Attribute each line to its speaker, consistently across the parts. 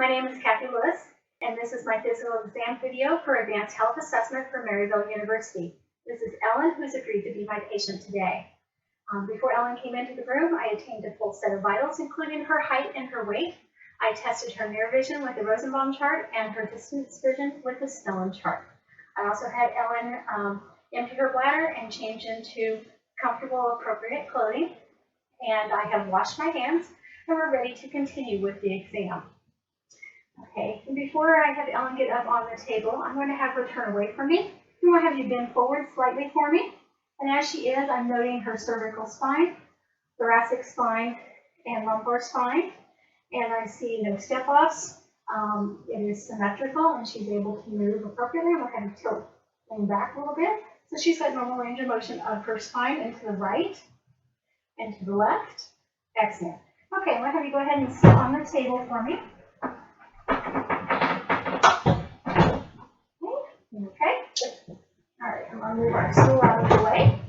Speaker 1: My name is Kathy Lewis, and this is my physical exam video for Advanced Health Assessment for Maryville University. This is Ellen, who's agreed to be my patient today. Before Ellen came into the room, I obtained a full set of vitals, including her height and her weight. I tested her near vision with the Rosenbaum chart and her distance vision with the Snellen chart. I also had Ellen empty her bladder and change into comfortable, appropriate clothing. And I have washed my hands, and we're ready to continue with the exam. Okay, and before I have Ellen get up on the table, I'm going to have her turn away from me. I'm going to have you bend forward slightly for me. And as she is, I'm noting her cervical spine, thoracic spine, and lumbar spine. And I see no step-offs. It is symmetrical, and she's able to move appropriately. I'm going to kind of tilt lean back a little bit. So she's got normal range of motion of her spine and to the right and to the left. Excellent. Okay, I'm going to have you go ahead and sit on the table for me. Okay. All right, I'm going to move our stool out of the way.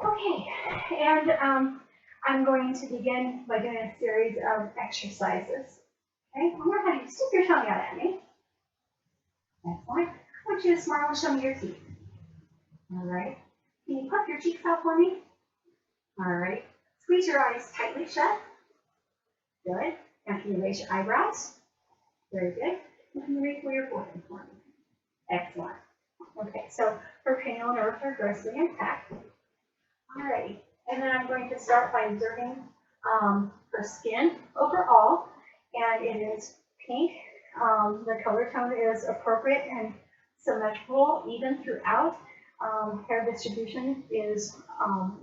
Speaker 1: Okay, and I'm going to begin by doing a series of exercises. Okay, I'm going to have you stick your tongue out at me. Excellent. I want you to smile and show me your teeth. All right. Can you puff your cheeks out for me? All right. Squeeze your eyes tightly shut. Good. Now can you raise your eyebrows? Very good. And can you raise your forehead for me? Excellent. Okay, so her cranial nerves are grossly intact. All right. And then I'm going to start by observing her skin overall, and it is pink. The color tone is appropriate and symmetrical even throughout. Hair distribution is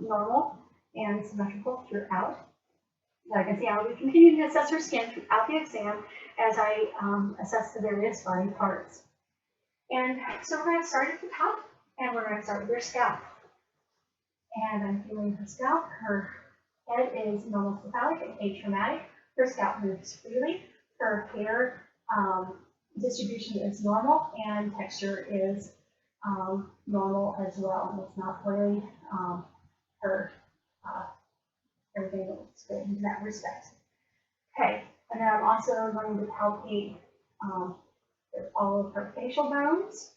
Speaker 1: normal and symmetrical throughout. So I can see I will be continuing to assess her skin throughout the exam as I assess the various body parts. And so we're going to start at the top, and we're going to start with her scalp. And I'm feeling her scalp. Her head is normal cephalic and atraumatic. Her scalp moves freely. Her hair distribution is normal, and texture is normal as well. And it's not oily. Everything looks good in that respect. Okay, and then I'm also going to palpate all of her facial bones.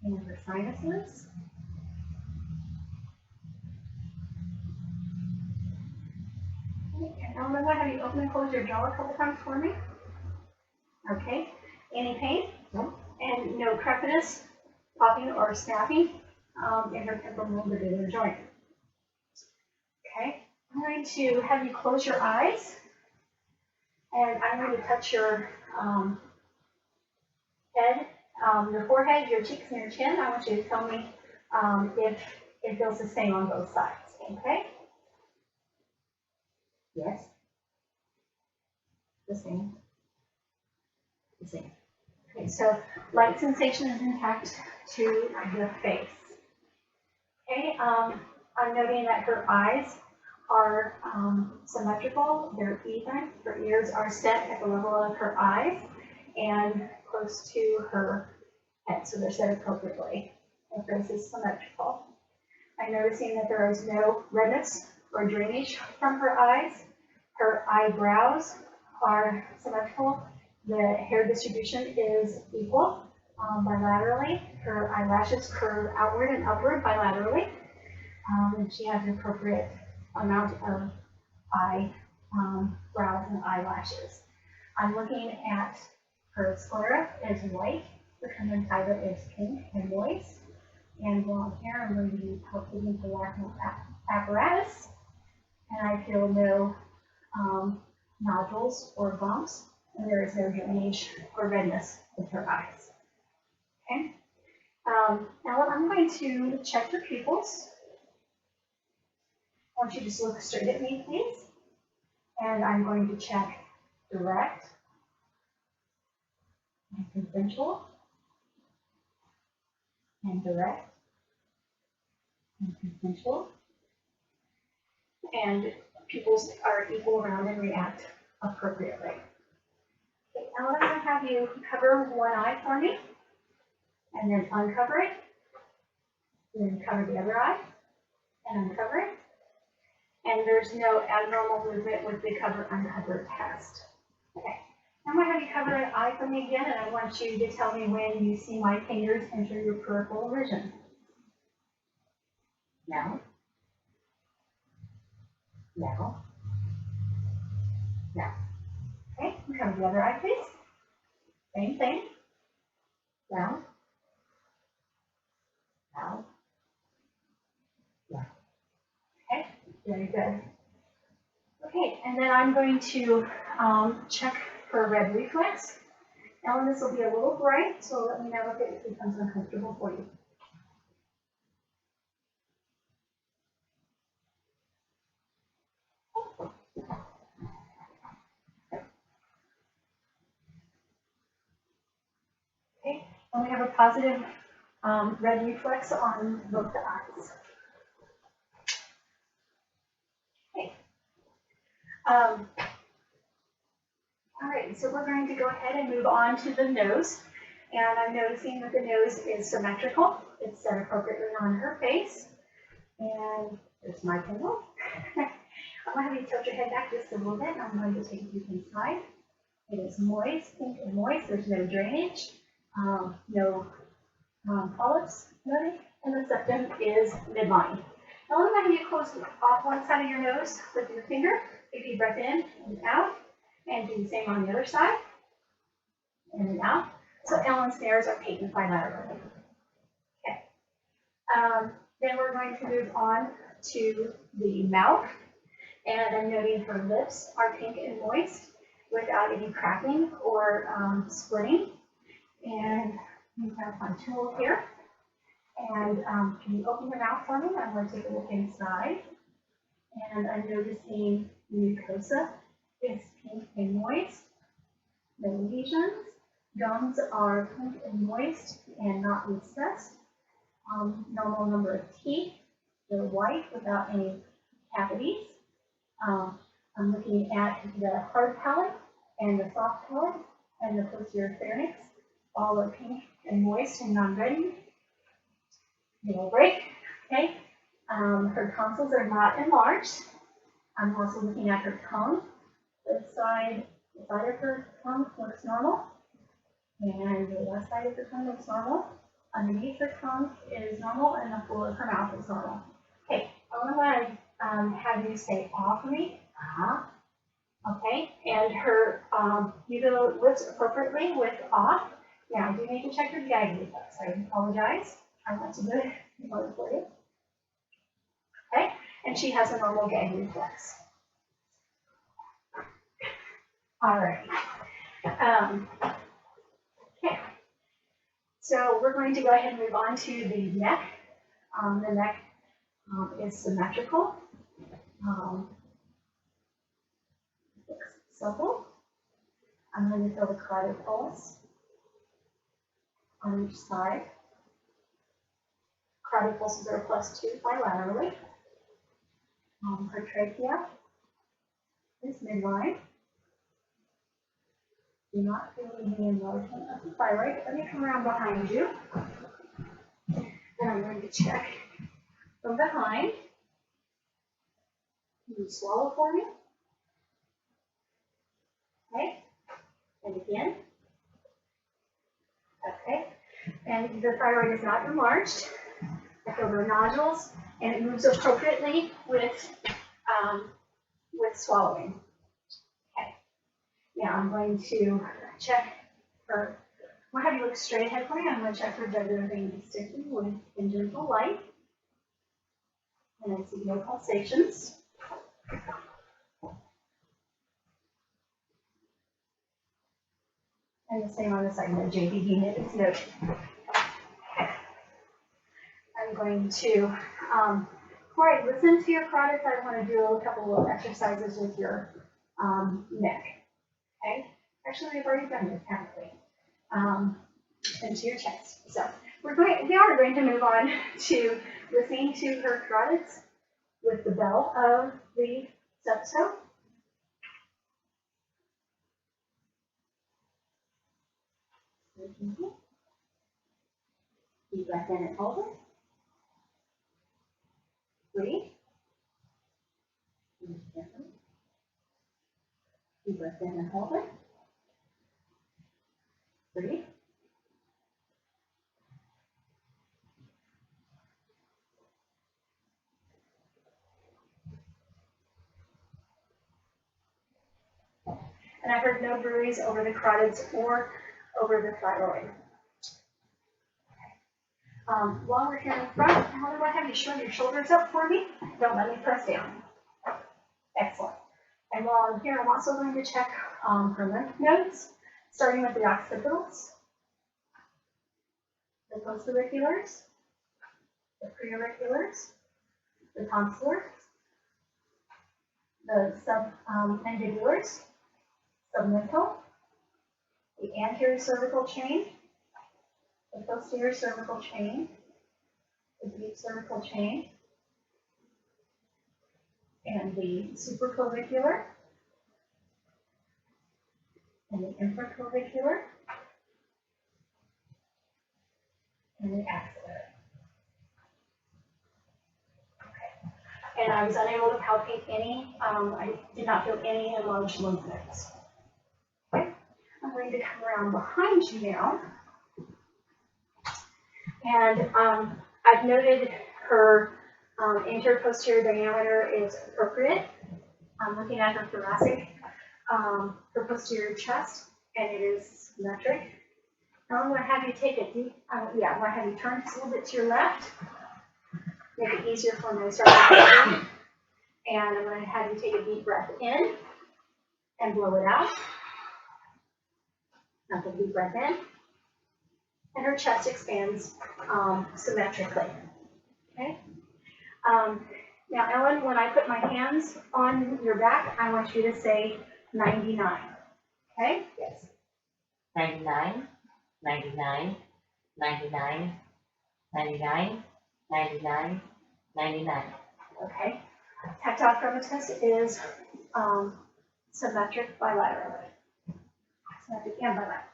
Speaker 1: And her sinuses. Okay, and I'm going to have you open and close your jaw a couple times for me. Okay, any pain? No. And no crepitus, popping, or snapping in her temporomandibular joint. Okay, I'm going to have you close your eyes, and I'm going to touch your head, your forehead, your cheeks, and your chin. I want you to tell me if it feels the same on both sides. Okay? Yes. The same. The same. Okay, so light sensation is intact to the face. Okay, I'm noting that her eyes are symmetrical, they're even. Her ears are set at the level of her eyes and close to her head, so they're set appropriately. Her face is symmetrical. I'm noticing that there is no redness or drainage from her eyes. Her eyebrows are symmetrical. The hair distribution is equal bilaterally. Her eyelashes curve outward and upward bilaterally. And she has an appropriate amount of brows and eyelashes. I'm looking at her sclera is white. The conjunctiva is pink and moist. And blonde hair, I'm going to be palpating the lacrimal apparatus. And I feel no nodules or bumps. And there is no drainage or redness with her eyes. Okay. Now I'm going to check your pupils. I want you to just look straight at me, please. And I'm going to check direct and consensual and direct and consensual. And pupils are equal, round, and react appropriately. Okay, now I'm going to have you cover one eye for me, and then uncover it, and then cover the other eye, and uncover it, and there's no abnormal movement with the cover uncover test. Okay, I'm going to have you cover an eye for me again, and I want you to tell me when you see my fingers enter your peripheral vision. Now. Now. Now. Okay, cover the other eye, please. Same thing. Now. Now. Now. Okay, very good. Okay, and then I'm going to check for red reflex. Ellen, this will be a little bright, so let me know if it becomes uncomfortable for you. Okay, and we have a positive red reflex on both the eyes. Okay. All right, so we're going to go ahead and move on to the nose. And I'm noticing that the nose is symmetrical. It's set appropriately on her face. And there's my pinhole. I'm going to have you tilt your head back just a little bit, and I'm going to take you inside. It is moist, pink and moist. There's no drainage, no polyps noted, and the septum is midline. Now I'm going to have you close off one side of your nose with your finger. Take a deep breath in and out, and do the same on the other side, in and out. So Ellen's nares are patent bilaterally. Okay. Then we're going to move on to the mouth, and I'm noting her lips are pink and moist without any cracking or splitting. And we have my tool here. And can you open your mouth for me? I'm going to take a look inside. And I'm noticing mucosa is pink and moist. No lesions. Gums are pink and moist and not recessed. Normal number of teeth. They're white without any cavities. I'm looking at the hard palate and the soft palate and the posterior pharynx. All are pink and moist and non-reddening. No break. Okay. Her tonsils are not enlarged. I'm also looking at her tongue. The side of her tongue looks normal, and the left side of her tongue looks normal. Underneath her tongue is normal, and the floor of her mouth is normal. Okay, I want to have you say "ah" for me. Ah. Okay, and her you go lips appropriately with "ah." Now, I do need to check your gag reflex. I apologize. I want to do it in order for you. Okay, and she has a normal gag reflex. All right. Okay. So we're going to go ahead and move on to the neck. The neck is symmetrical. Looks supple. I'm going to feel the carotid pulse on each side. Carotid pulses are +2 bilaterally. Her trachea is midline. Do not feel any enlargement of the thyroid. Let me come around behind you. And I'm going to check from behind. Can you swallow for me? Okay. And again. Okay. And the thyroid is not enlarged. I feel the nodules, and it moves appropriately with swallowing. Okay. Now I'm going to check for, I'm going to have you look straight ahead for me. I'm going to check for jugular vein distension with gentle light. And I see no pulsations. And the same on the side, no JVD knit is noted. Okay. I'm going to, before I listen to your carotids, I want to do a couple of exercises with your neck. Okay? Actually, we've already done this, haven't we? Into your chest. So we are going to move on to listening to her carotids with the bell of the stethoscope. Deep breath in and hold it. Breathe. Deep breath in and hold it. Breathe. And I heard no buries over the carotids or over the thyroid. While we're here in front, how do I have you show your shoulders up for me? Don't let me press down. Excellent. And while I'm here, I'm also going to check her lymph nodes, starting with the occipitals, the postauriculars, the preauriculars, the tonsillars, the submandibulars, submental, the anterior cervical chain, the posterior cervical chain, the deep cervical chain, and the supraclavicular, and the infraclavicular, and the axillary. Okay. And I was unable to palpate any, I did not feel any enlarged lymph nodes. Okay. I'm going to come around behind you now. And I've noted her anterior posterior diameter is appropriate. I'm looking at her thoracic, her posterior chest, and it is symmetric. Now I'm going to have you take a deep, I'm going to have you turn just a little bit to your left, make it easier for me to start breathing. And I'm going to have you take a deep breath in and blow it out. Now take a deep breath in. And her chest expands symmetrically. Okay. Now, Ellen, when I put my hands on your back, I want you to say 99. Okay? Yes.
Speaker 2: 99, 99, 99, 99, 99, 99.
Speaker 1: Okay. Tactile chromatus is symmetric bilaterally. Symmetric and bilateral.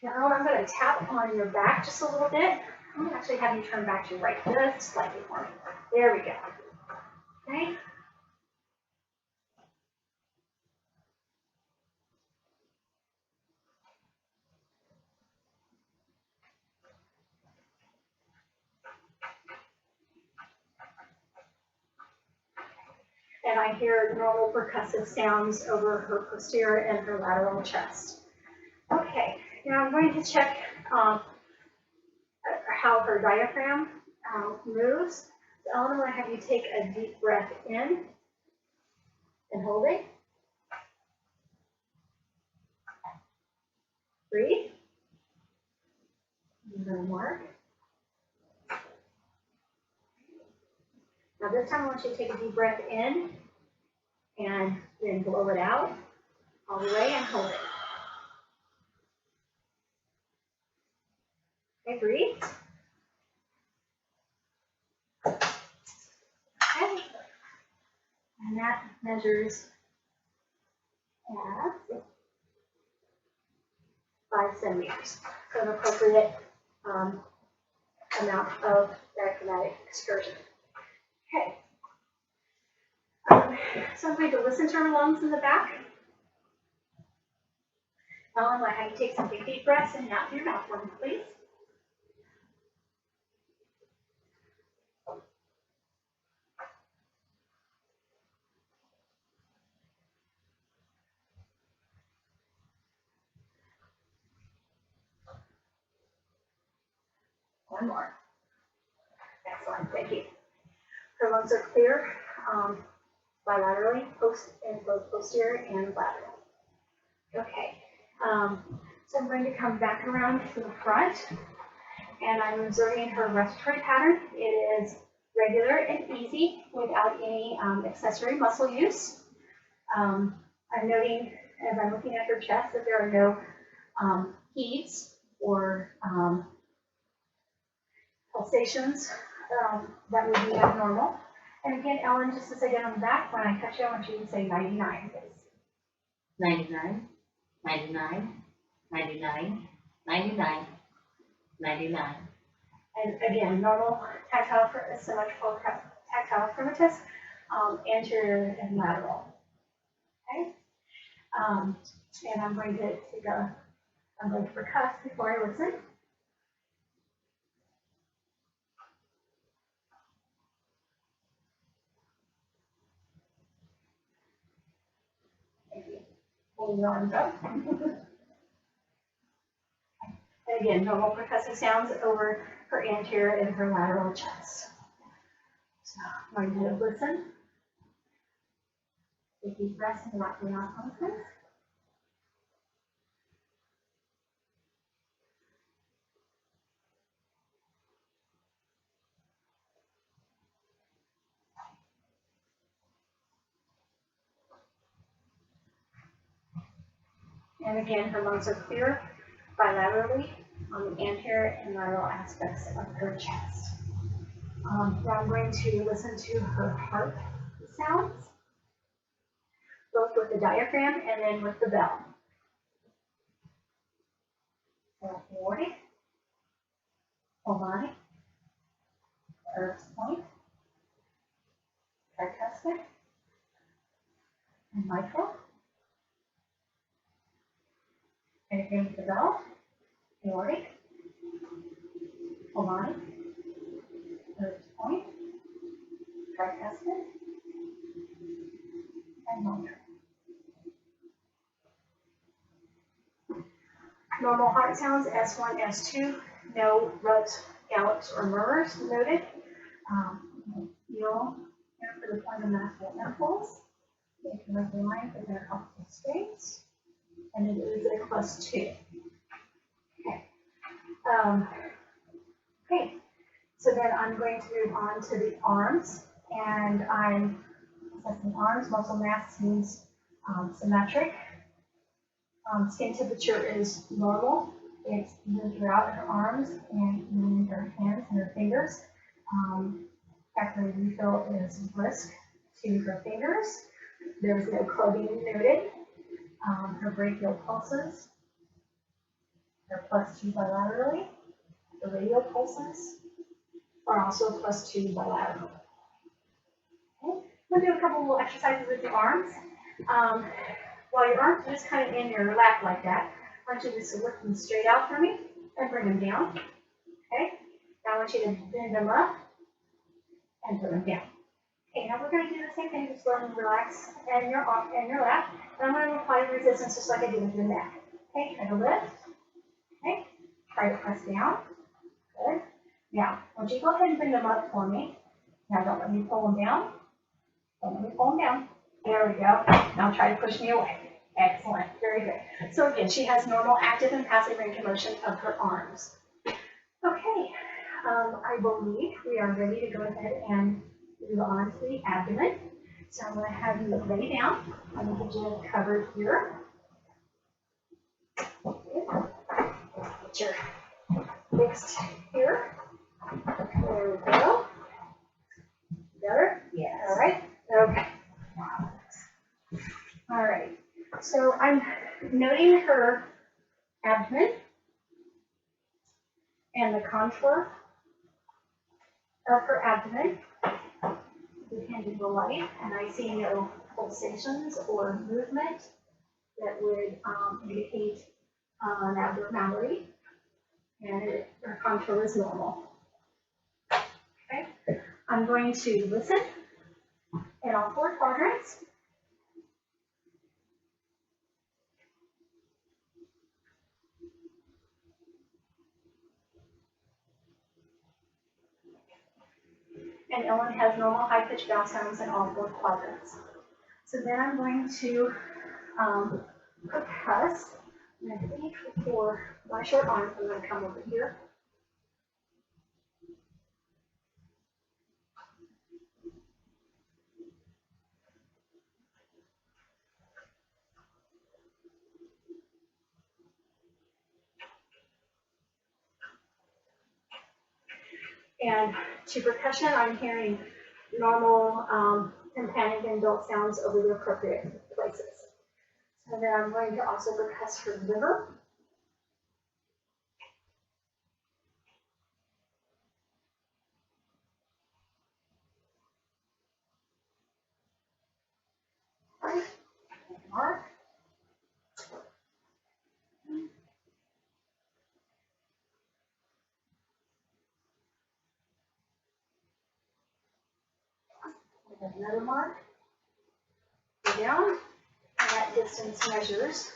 Speaker 1: Now I'm going to tap on your back just a little bit. I'm going to actually have you turn back to your right just slightly for me. There we go. Okay. And I hear normal percussive sounds over her posterior and her lateral chest. Okay. Now I'm going to check how her diaphragm moves. So Ellen, I'm going to have you take a deep breath in and hold it. Breathe. I'm going to mark. Now this time I want you to take a deep breath in and then blow it out all the way and hold it. Okay, breathe. Okay. And that measures at 5 centimeters. So an appropriate amount of diaphragmatic excursion. Okay. So I'm going to listen to her lungs in the back. Now I'm going to have you take some big deep breaths in and out through your mouth for me, please. One more. Excellent, thank you. Her lungs are clear bilaterally, both posterior and lateral. Okay, so I'm going to come back around to the front, and I'm observing her respiratory pattern. It is regular and easy without any accessory muscle use. I'm noting, as I'm looking at her chest, that there are no heaves or pulsations that would be abnormal. And again, Ellen, just as I get on the back, when I touch you, I want you to say 99, please.
Speaker 2: 99, 99, 99, 99, 99.
Speaker 1: And again, normal tactile symmetrical tactile chromatus. anterior and lateral. Okay? And I'm going to percuss before I listen. Hold your arms up. And again, normal percussive sounds over her anterior and her lateral chest. So I'm going to listen. Take deep breaths and rock your mouth on. And again, her lungs are clear bilaterally on the anterior and lateral aspects of her chest. Now I'm going to listen to her heart sounds, both with the diaphragm and then with the bell. So aortic, pulmonic, Erb's point, tricuspid, and mitral. And again with the bell, aortic, pulmonic, Erb's point, tricuspid, and mitral. Normal heart sounds, S1, S2, no rubs, gallops, or murmurs noted. Feel here for the point of maximal impulse. They can make the line for their optical space, and it is a +2. Okay. Okay. So then I'm going to move on to the arms, and I'm assessing arms. Muscle mass seems symmetric. Skin temperature is normal. It's even throughout her arms and even in her hands and her fingers. Capillary refill is brisk to her fingers. There's no clubbing noted. Her brachial pulses are +2 bilaterally. The radial pulses are also +2 bilaterally. Okay. We'll do a couple little exercises with the arms. While your arms are just kind of in your lap like that, I want you just to lift them straight out for me and bring them down. Okay? Now I want you to bend them up and put them down. Okay, now we're going to do the same thing, just go ahead and relax in your lap. And I'm going to apply resistance just like I did with your neck. Okay, try to lift. Okay, try to press down. Good. Now, I want you to go ahead and bring them up for me. Now don't let me pull them down. Don't let me pull them down. There we go. Now try to push me away. Excellent. Very good. So again, she has normal active and passive range of motion of her arms. Okay. I believe we are ready to go ahead and move on to the abdomen. So I'm going to have you lay down. I'm going to get you covered here. Get your fixed here. There we go. Better?
Speaker 2: Yes.
Speaker 1: All right. Okay. All right. So I'm noting her abdomen and the contour of her abdomen. The hand in the light, and I see no pulsations or movement that would indicate an abnormality, and her contour is normal. Okay, I'm going to listen in all 4 quadrants. And Ellen has normal high-pitched vowel sounds in all 4 quadrants. So then I'm going to percuss. And I think for my short arms, I'm going to come over here. And to percussion, I'm hearing normal tympanic and adult sounds over the appropriate places. So then I'm going to also percuss her liver. mark. Another mark. Go down, and that distance measures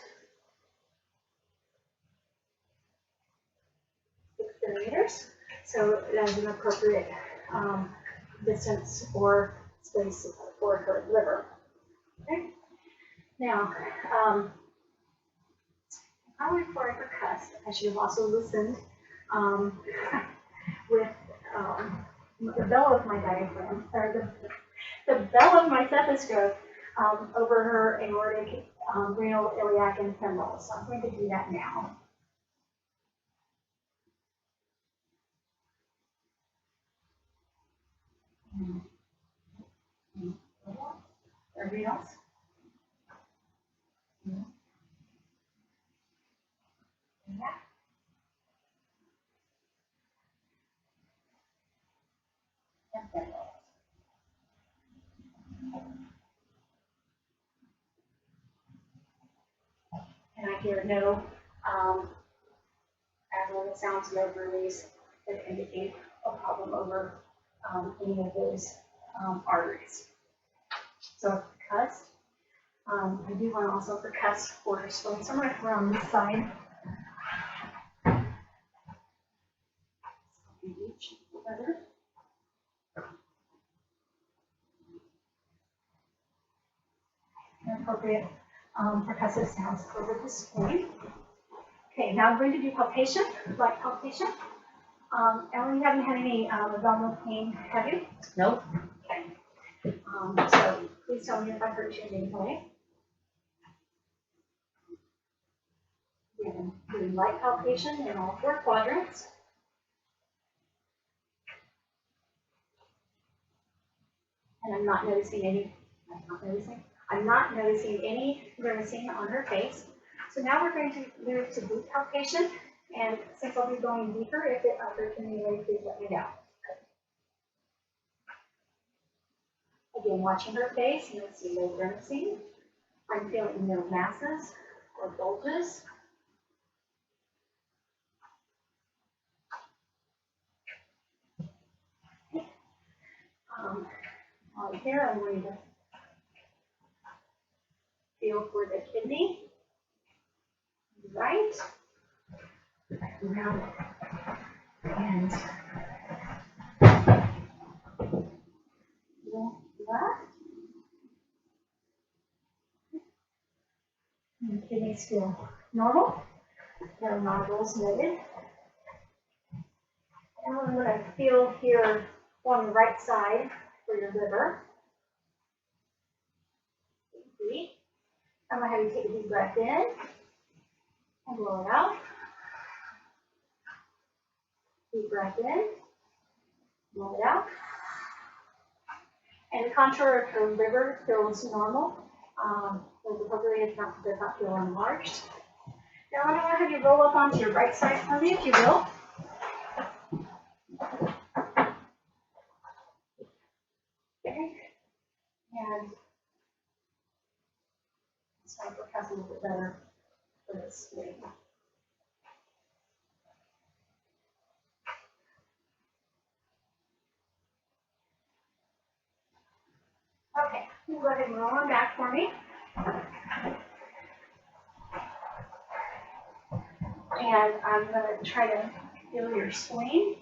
Speaker 1: 6 centimeters. So that is an appropriate distance or space for her liver. Okay. Now, probably before I percussed, I should have also listened with the bell of my diaphragm, or the bell of my stethoscope over her aortic, renal, iliac, and femoral. So I'm going to do that now. Everybody else? Yeah. And femoral. And I hear no abnormal sounds, no release that indicate a problem over any of those arteries. So percuss. I do want to also percuss for her spleen. So I'm going to come around this side. Each other. Appropriate percussive sounds over the spleen. Okay, now I'm going to do palpation, light palpation. Ellen, you haven't had any abdominal pain, have you?
Speaker 2: Nope.
Speaker 1: Okay. So please tell me if I hurt you in any way. Again, doing light palpation in all 4 quadrants. And I'm not noticing any grimacing on her face. So now we're going to move to deep palpation. And since I'll be going deeper, if it hurts in any way, please let me know. Again, watching her face, you'll see no grimacing. I'm feeling no masses or bulges. On here, I'm going to feel for the kidney. Right. Back around. And left. And the kidneys feel normal. No nodules noted. And I'm going to feel here on the right side for your liver. Deep. I'm going to have you take a deep breath in and blow it out. Deep breath in, blow it out. And the contour of her liver feels normal. The appropriate does not feel enlarged. Now I'm going to have you roll up onto your right side for me, if you will. Okay. And let's try to percuss a little bit better for this spleen. Okay, you go ahead and roll on back for me. And I'm going to try to feel your spleen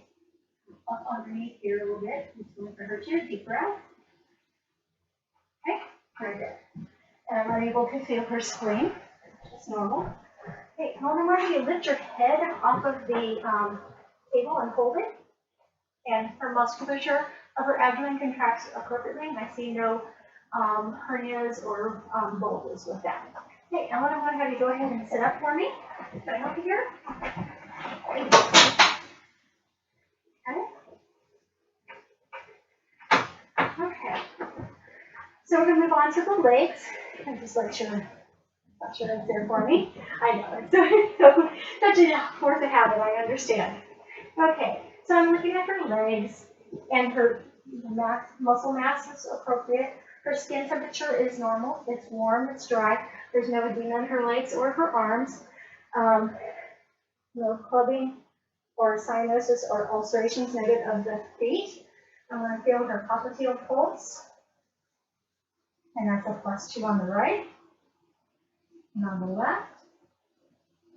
Speaker 1: up underneath here a little bit. Just going to hurt you. Deep breath. Okay, very good. And I'm able to feel her spleen. Just normal. Okay, come on, Marty, you lift your head off of the table and hold it. And her musculature of her abdomen contracts appropriately. And I see no hernias or bulges with that. Okay, Ellen, I'm going to have you go ahead and sit up for me. Can I help you here? Okay. Okay. So we're going to move on to the legs. And just make sure that's there for me. I know, so such a force of habit, I understand. Okay, so I'm looking at her legs, and her muscle mass is appropriate. Her skin temperature is normal. It's warm, it's dry. There's no edema in her legs or her arms. No clubbing or cyanosis or ulcerations noted of the feet. I'm going to feel her popliteal pulse, and that's a +2 on the right, and on the left,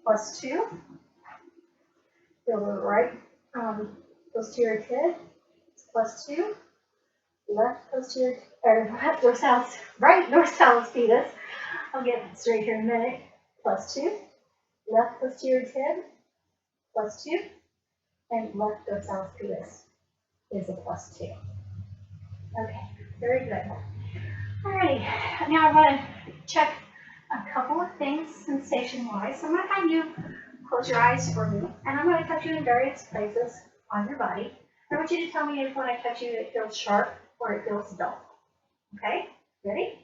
Speaker 1: +2. Feel the right posterior tib, +2. Left posterior, or left dorsalis, right dorsalis pedis. I'll get it straight here in a minute. +2. Left posterior tib, +2. And left dorsalis pedis is a +2. Okay, very good. Alrighty, now I want to check a couple of things sensation-wise. So I'm going to have you close your eyes for me, and I'm going to touch you in various places on your body. I want you to tell me if when I touch you it feels sharp or it feels dull. Okay, ready?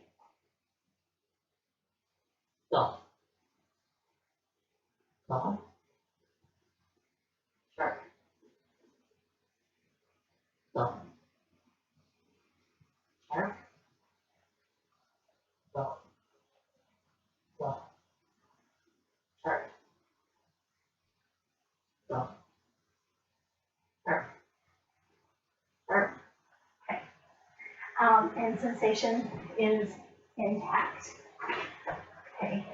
Speaker 2: Dull. Dull. Sharp. Dull. Sharp. Dull. Dull. Sharp. Dull. Sharp. Sharp.
Speaker 1: And sensation is intact. Okay,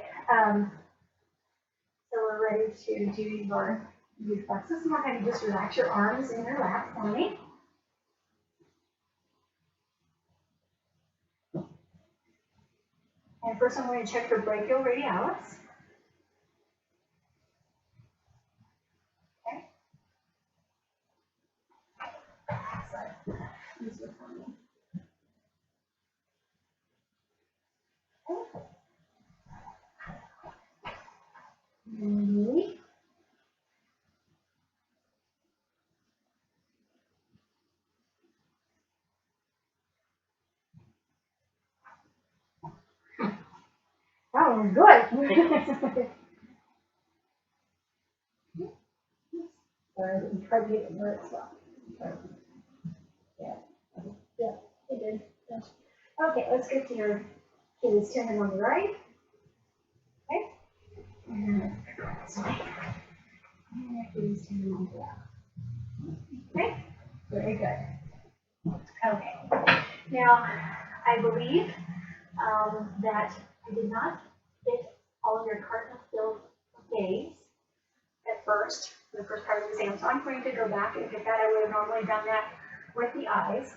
Speaker 1: so we're ready to do your reflexes. I'm going to just relax your arms in your lap for me. And first I'm going to check for brachial radialis. Okay. So, these are for me. Okay. Knee. That one was good. Sorry, I tried to get it where it's not. Yeah, yeah, it did. Okay, let's get to your Achilles tendon on the right. Okay. And this way. And Achilles tendon on the left. Okay, very good. Okay. Now, I believe that I did not get all of your cardinal field gaze at first, for the first part of the exam. So I'm going to go back and get that. I would have normally done that with the eyes,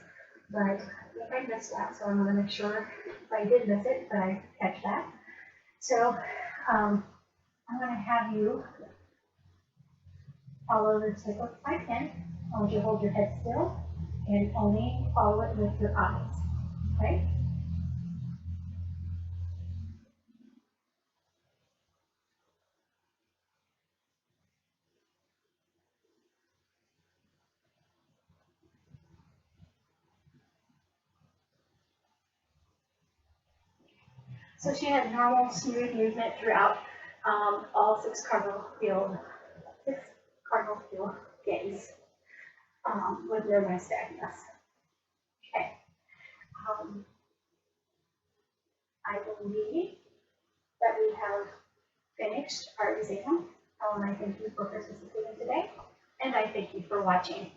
Speaker 1: but I think I missed that. So I'm going to make sure if I did miss it, that I catch that. So I'm going to have you follow the tip of my pen. I want you to hold your head still and only follow it with your eyes. Okay? So she had normal, smooth movement throughout all six cardinal field gaze with no nystagmus. Okay. I believe that we have finished our exam. I want to thank you for participating today, and I thank you for watching.